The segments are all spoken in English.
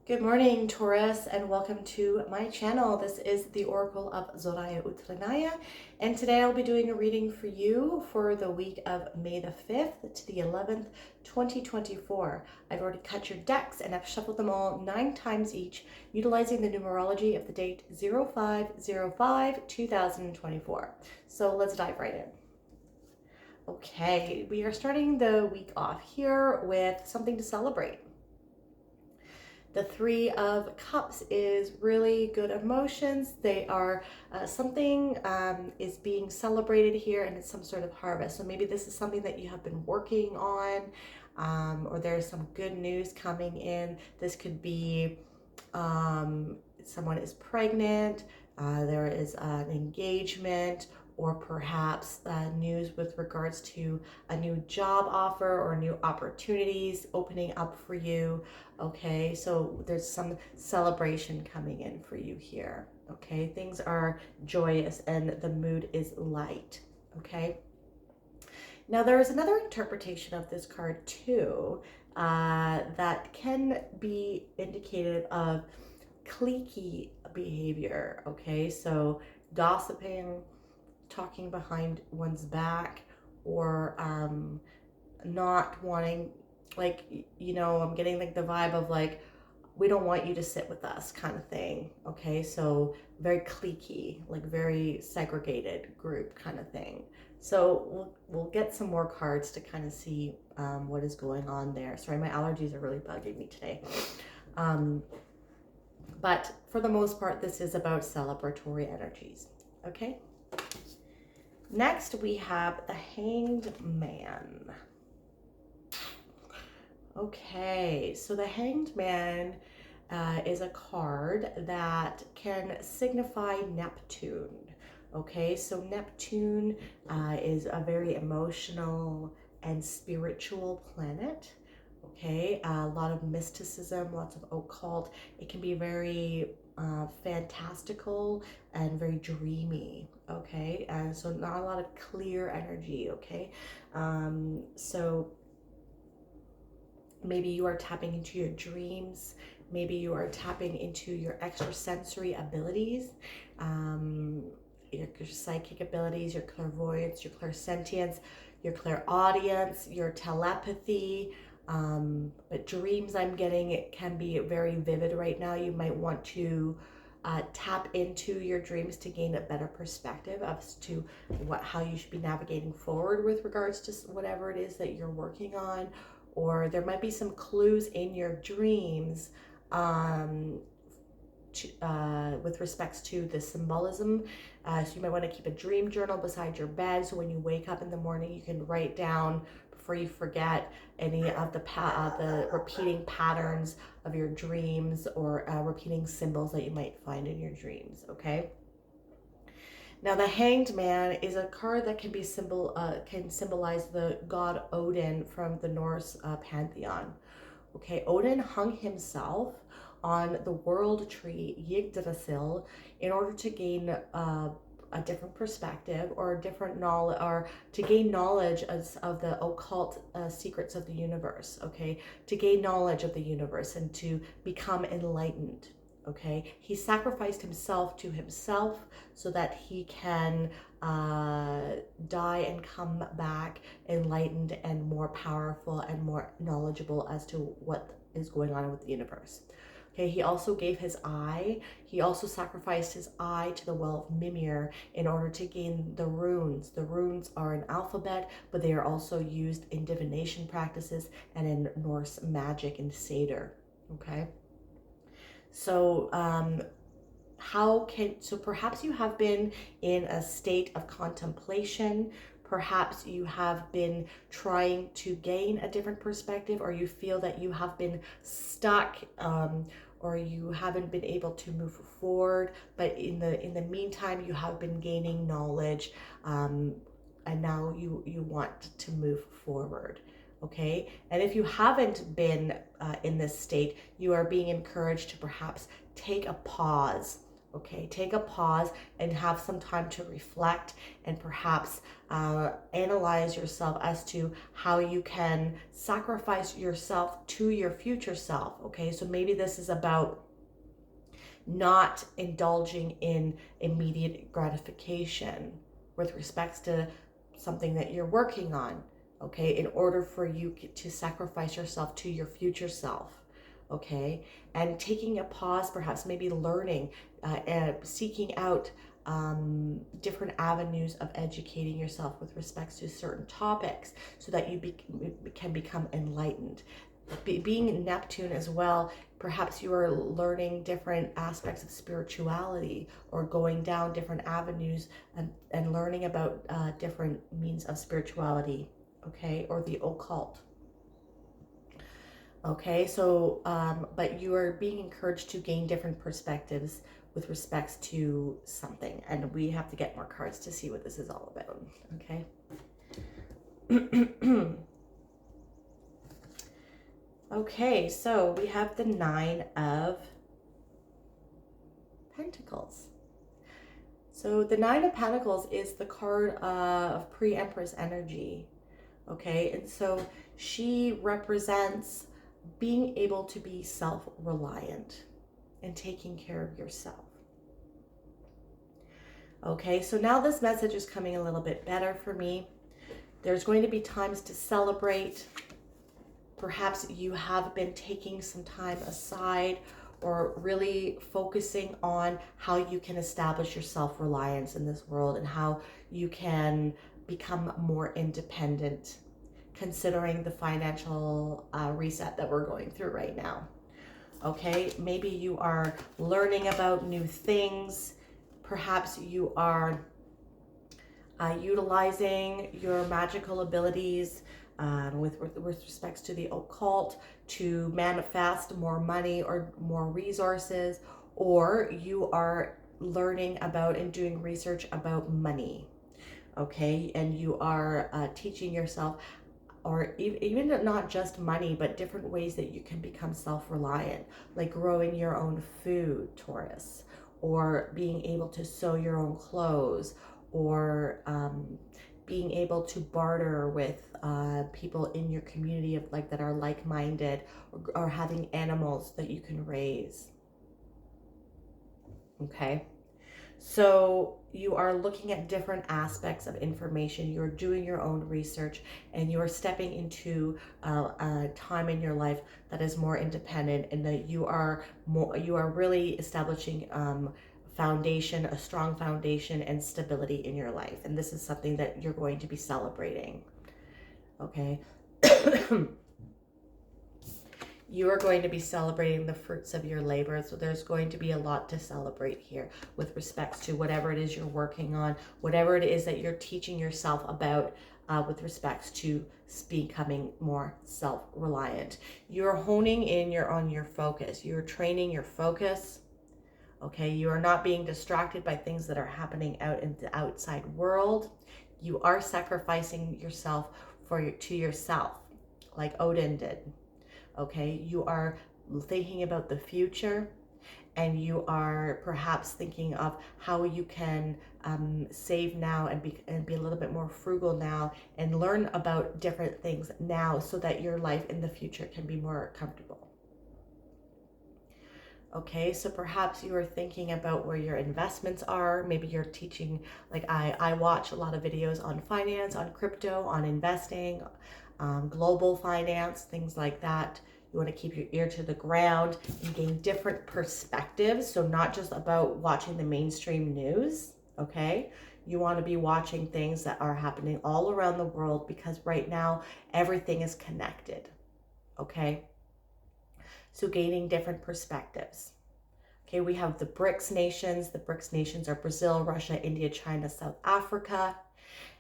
Good morning, Taurus, and welcome to my channel. This is the Oracle of Zoraya Utranaya, and today I'll be doing a reading for you for the week of May the 5th to the 11th, 2024. I've already cut your decks and I've shuffled them all 9 times each, utilizing the numerology of the date 05/05/2024. So let's dive right in. Okay, we are starting the week off here with something to celebrate. The Three of Cups is really good emotions. They are something is being celebrated here, and it's some sort of harvest. So maybe this is something that you have been working on, or there's some good news coming in. This could be someone is pregnant, there is an engagement, or perhaps news with regards to a new job offer or new opportunities opening up for you. Okay, so there's some celebration coming in for you here. Okay, things are joyous and the mood is light. Okay, now there is another interpretation of this card too that can be indicative of cliquey behavior. Okay, so gossiping, talking behind one's back, or not wanting, like, I'm getting like the vibe of like, we don't want you to sit with us kind of thing. Okay, so very cliquey, like very segregated group kind of thing. So we'll get some more cards to kind of see what is going on there. Sorry, my allergies are really bugging me today. But for the most part, this is about celebratory energies. Okay. Next, we have the Hanged Man. Okay, so the Hanged Man is a card that can signify Neptune. Okay, so Neptune is a very emotional and spiritual planet. Okay, a lot of mysticism, lots of occult. It can be very fantastical and very dreamy. Okay, and so not a lot of clear energy. Okay, so maybe you are tapping into your dreams. Maybe you are tapping into your extrasensory abilities, your psychic abilities, your clairvoyance, your clairsentience, your clairaudience, your telepathy. But dreams, I'm getting, it can be very vivid right now. You might want to tap into your dreams to gain a better perspective as to how you should be navigating forward with regards to whatever it is that you're working on. Or there might be some clues in your dreams with respects to the symbolism. So you might want to keep a dream journal beside your bed, so when you wake up in the morning, you can write down before you forget any of the repeating patterns of your dreams, or repeating symbols that you might find in your dreams. Okay. Now, the Hanged Man is a card that can symbolize the god Odin from the Norse pantheon. Okay, Odin hung himself on the world tree Yggdrasil in order to gain a different perspective, or a different knowledge, or to gain knowledge of the occult secrets of the universe. Okay, to gain knowledge of the universe and to become enlightened. Okay, he sacrificed himself to himself so that he can die and come back enlightened and more powerful and more knowledgeable as to what is going on with the universe. Okay, he also gave his eye. He also sacrificed his eye to the well of Mimir in order to gain the runes. The runes are an alphabet, but they are also used in divination practices and in Norse magic and Seder. Okay. So perhaps you have been in a state of contemplation. Perhaps you have been trying to gain a different perspective, or you feel that you have been stuck, or you haven't been able to move forward. But in the meantime, you have been gaining knowledge, and now you want to move forward. Okay, and if you haven't been in this state, you are being encouraged to perhaps take a pause. Okay, take a pause and have some time to reflect and perhaps analyze yourself as to how you can sacrifice yourself to your future self. Okay, so maybe this is about not indulging in immediate gratification with respects to something that you're working on, okay, in order for you to sacrifice yourself to your future self, okay, and taking a pause, perhaps maybe learning, seeking out different avenues of educating yourself with respects to certain topics so that you can become enlightened. Being Neptune as well, perhaps you are learning different aspects of spirituality or going down different avenues and learning about different means of spirituality, okay, or the occult. Okay, so, but you are being encouraged to gain different perspectives with respects to something. And we have to get more cards to see what this is all about, okay? Okay, so we have the Nine of Pentacles. So the Nine of Pentacles is the card of pre-Empress energy, okay? And so she represents being able to be self-reliant and taking care of yourself. Okay, so now this message is coming a little bit better for me. There's going to be times to celebrate. Perhaps you have been taking some time aside or really focusing on how you can establish your self-reliance in this world and how you can become more independent, considering the financial reset that we're going through right now. Okay, maybe you are learning about new things. Perhaps you are utilizing your magical abilities with respects to the occult to manifest more money or more resources, or you are learning about and doing research about money, okay, and you are teaching yourself, or even not just money, but different ways that you can become self-reliant, like growing your own food, Taurus, or being able to sew your own clothes, or being able to barter with people in your community of that are like-minded, or having animals that you can raise. Okay, so you are looking at different aspects of information. You're doing your own research, and you are stepping into a time in your life that is more independent, and that you are really establishing foundation, a strong foundation and stability in your life. And this is something that you're going to be celebrating. Okay. You are going to be celebrating the fruits of your labor. So there's going to be a lot to celebrate here with respects to whatever it is you're working on, whatever it is that you're teaching yourself about with respects to becoming more self-reliant. You're honing in on your focus. You're training your focus. Okay, you are not being distracted by things that are happening out in the outside world. You are sacrificing yourself to yourself, like Odin did. Okay, you are thinking about the future, and you are perhaps thinking of how you can save now and be a little bit more frugal now, and learn about different things now so that your life in the future can be more comfortable. Okay, so perhaps you are thinking about where your investments are. Maybe you're teaching, like I watch a lot of videos on finance, on crypto, on investing, global finance, things like that. You want to keep your ear to the ground and gain different perspectives. So not just about watching the mainstream news, okay? You want to be watching things that are happening all around the world, because right now everything is connected, okay? So gaining different perspectives. Okay, we have the BRICS nations. The BRICS nations are Brazil, Russia, India, China, South Africa,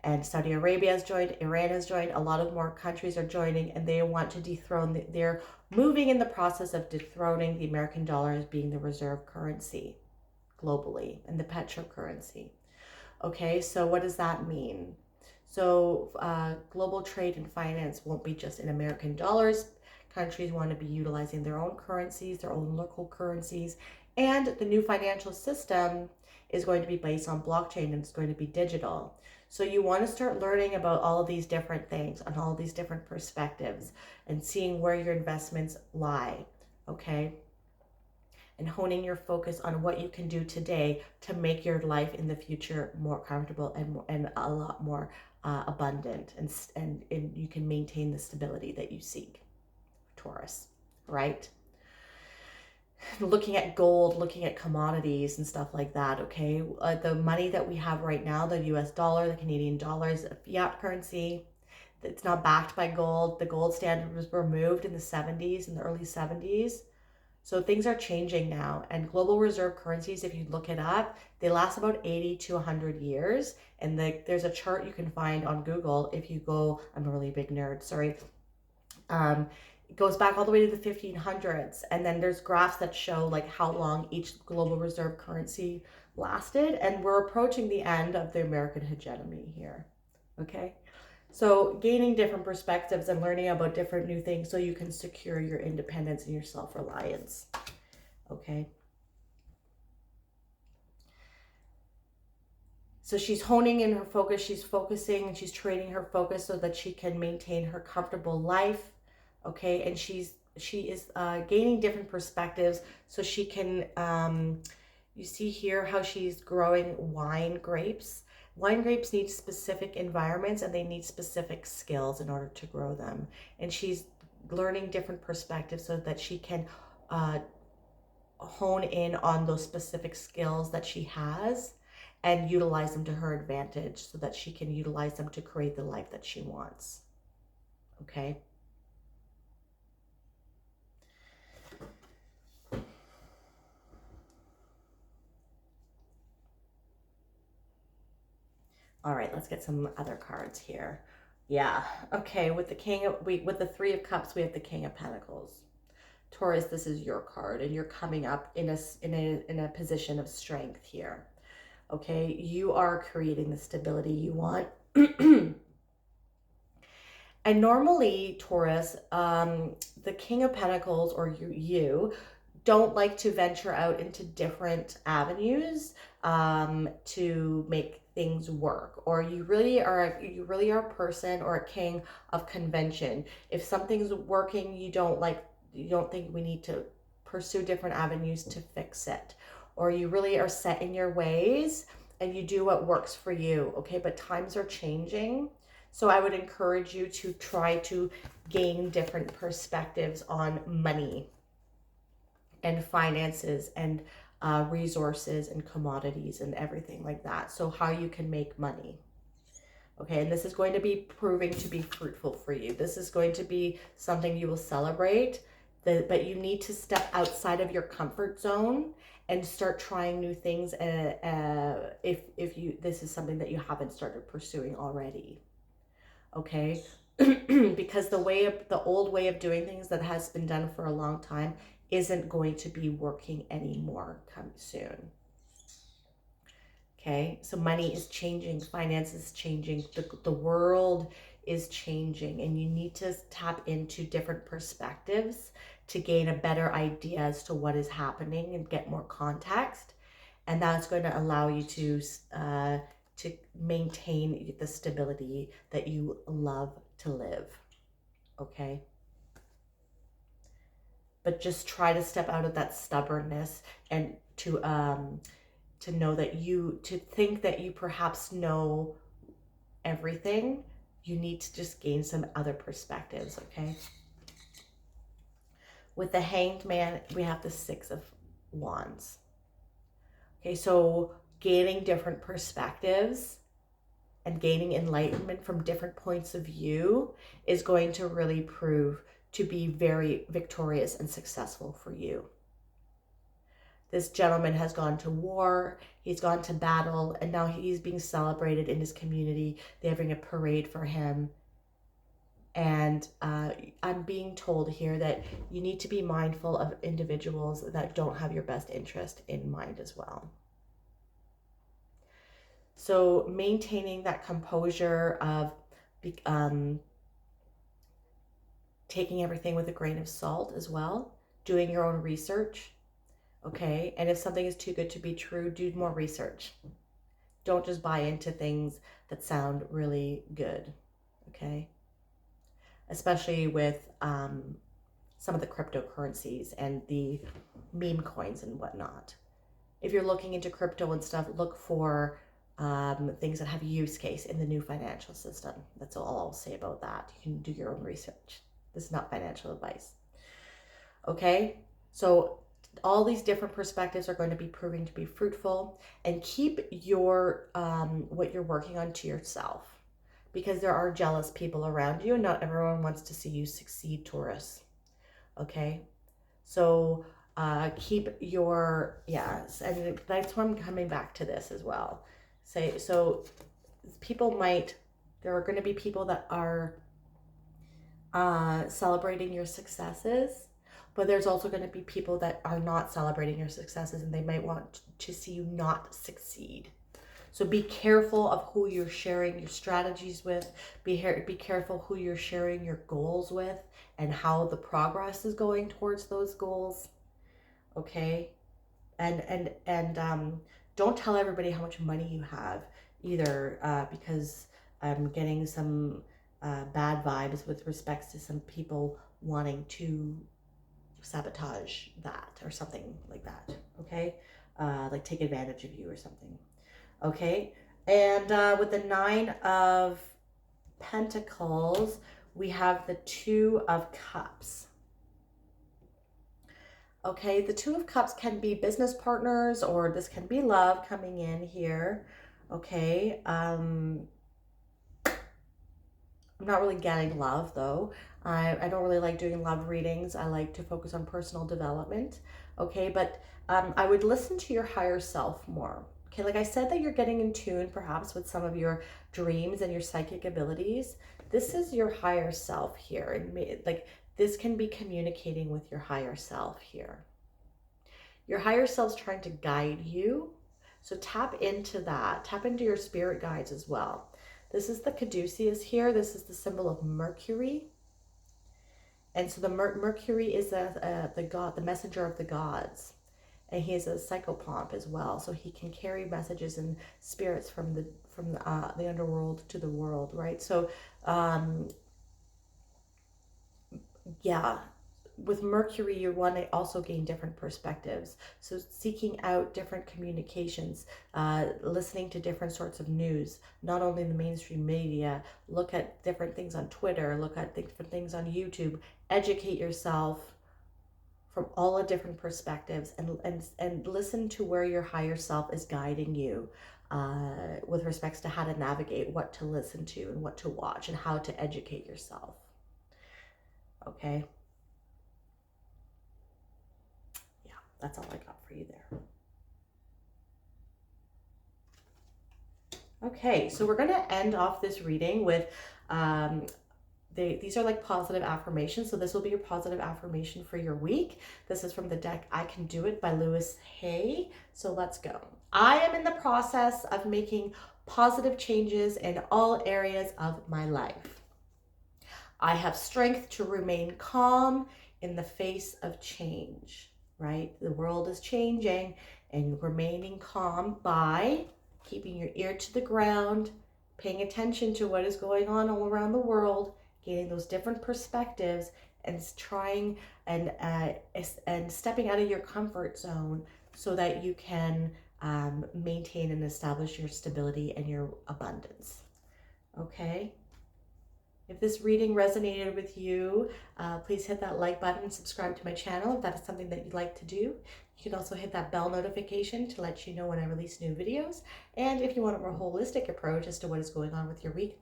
and Saudi Arabia has joined, Iran has joined. A lot of more countries are joining, and they want to dethrone, they're moving in the process of dethroning the American dollar as being the reserve currency globally and the petro currency. Okay, so what does that mean? So global trade and finance won't be just in American dollars. countries want to be utilizing their own currencies, their own local currencies, and the new financial system is going to be based on blockchain and it's going to be digital. So you want to start learning about all of these different things and all these different perspectives and seeing where your investments lie, okay? And honing your focus on what you can do today to make your life in the future more comfortable and a lot more abundant, and you can maintain the stability that you seek, Taurus, right? Looking at gold, looking at commodities and stuff like that, okay? The money that we have right now, the US dollar, the Canadian dollar, is a fiat currency. It's not backed by gold. The gold standard was removed in the 70s, in the early 70s. So things are changing now, and global reserve currencies, if you look it up, they last about 80 to 100 years. And there's a chart you can find on Google if you go, I'm a really big nerd, sorry. It goes back all the way to the 1500s. And then there's graphs that show like how long each global reserve currency lasted. And we're approaching the end of the American hegemony here, okay? So gaining different perspectives and learning about different new things so you can secure your independence and your self-reliance, okay? So she's honing in her focus, she's focusing and she's training her focus so that she can maintain her comfortable life, okay? And she is gaining different perspectives so she can, you see here how she's growing wine grapes. Wine grapes need specific environments and they need specific skills in order to grow them. And she's learning different perspectives so that she can hone in on those specific skills that she has and utilize them to her advantage so that she can utilize them to create the life that she wants. Okay? All right, let's get some other cards here. Yeah, okay, with the Three of Cups, we have the King of Pentacles. Taurus, this is your card, and you're coming up in a position of strength here. Okay, you are creating the stability you want. And normally, Taurus, the King of Pentacles, or you don't like to venture out into different avenues to make things work, or you really are a person or a king of convention. If something's working, you don't think we need to pursue different avenues to fix it, or you really are set in your ways and you do what works for you, okay? But times are changing. So I would encourage you to try to gain different perspectives on money and finances and resources and commodities and everything like that. So how you can make money. Okay, and this is going to be proving to be fruitful for you. This is going to be something you will celebrate, but you need to step outside of your comfort zone and start trying new things if this is something that you haven't started pursuing already. Okay? Because the old way of doing things that has been done for a long time isn't going to be working anymore come soon. Okay, so money is changing, finance is changing, the world is changing, and you need to tap into different perspectives to gain a better idea as to what is happening and get more context. And that's going to allow you to maintain the stability that you love to live. Okay? But just try to step out of that stubbornness and to know that to think that you perhaps know everything. You need to just gain some other perspectives, okay? With the Hanged Man, we have the Six of Wands. Okay, so gaining different perspectives and gaining enlightenment from different points of view is going to really prove to be very victorious and successful for you. This gentleman has gone to war, he's gone to battle, and now he's being celebrated in his community. They're having a parade for him. And I'm being told here that you need to be mindful of individuals that don't have your best interest in mind as well. So maintaining that composure of taking everything with a grain of salt as well, doing your own research, okay? And if something is too good to be true, do more research. Don't just buy into things that sound really good, okay? Especially with some of the cryptocurrencies and the meme coins and whatnot. If you're looking into crypto and stuff, look for things that have use case in the new financial system. That's all I'll say about that. You can do your own research. This is not financial advice. Okay, so all these different perspectives are going to be proving to be fruitful, and keep your what you're working on to yourself, because there are jealous people around you and not everyone wants to see you succeed, Taurus. Okay, so keep your, yes, and that's why I'm coming back to this as well. So people might, there are going to be people that are celebrating your successes, but there's also going to be people that are not celebrating your successes, and they might want to see you not succeed. So be careful of who you're sharing your strategies with. Be careful who you're sharing your goals with and how the progress is going towards those goals. Okay? And don't tell everybody how much money you have either, because I'm getting some bad vibes with respects to some people wanting to sabotage that or something like that. Okay? Like take advantage of you or something. Okay, and with the 9 of Pentacles, we have the 2 of Cups. Okay, the 2 of Cups can be business partners, or this can be love coming in here. Okay, I'm not really getting love though. I don't really like doing love readings. I like to focus on personal development. Okay, but I would listen to your higher self more. Okay, like I said, that you're getting in tune perhaps with some of your dreams and your psychic abilities. This is your higher self here. And like this can be communicating with your higher self here. Your higher self's trying to guide you. So tap into that. Tap into your spirit guides as well. This is the caduceus here. This is the symbol of Mercury. And so the Mercury is the god, the messenger of the gods. And he is a psychopomp as well, so he can carry messages and spirits from the underworld to the world, right? So yeah, with Mercury, you want to also gain different perspectives. So seeking out different communications, listening to different sorts of news, not only in the mainstream media. Look at different things on Twitter, look at different things on YouTube, educate yourself from all the different perspectives, and listen to where your higher self is guiding you with respects to how to navigate, what to listen to and what to watch, and how to educate yourself. Okay. Yeah, that's all I got for you there. Okay, so we're going to end off this reading with these are like positive affirmations. So this will be your positive affirmation for your week. This is from the deck I Can Do It by Lewis Hay. So let's go. I am in the process of making positive changes in all areas of my life. I have strength to remain calm in the face of change, right? The world is changing, and remaining calm by keeping your ear to the ground, paying attention to what is going on all around the world, gaining those different perspectives, and trying and stepping out of your comfort zone so that you can maintain and establish your stability and your abundance. Okay? If this reading resonated with you, please hit that like button and subscribe to my channel if that is something that you'd like to do. You can also hit that bell notification to let you know when I release new videos. And if you want a more holistic approach as to what is going on with your week,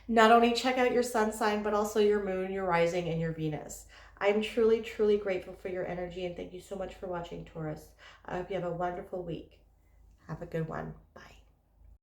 not only check out your sun sign, but also your moon, your rising, and your Venus. I'm truly, truly grateful for your energy, and thank you so much for watching, Taurus. I hope you have a wonderful week. Have a good one. Bye.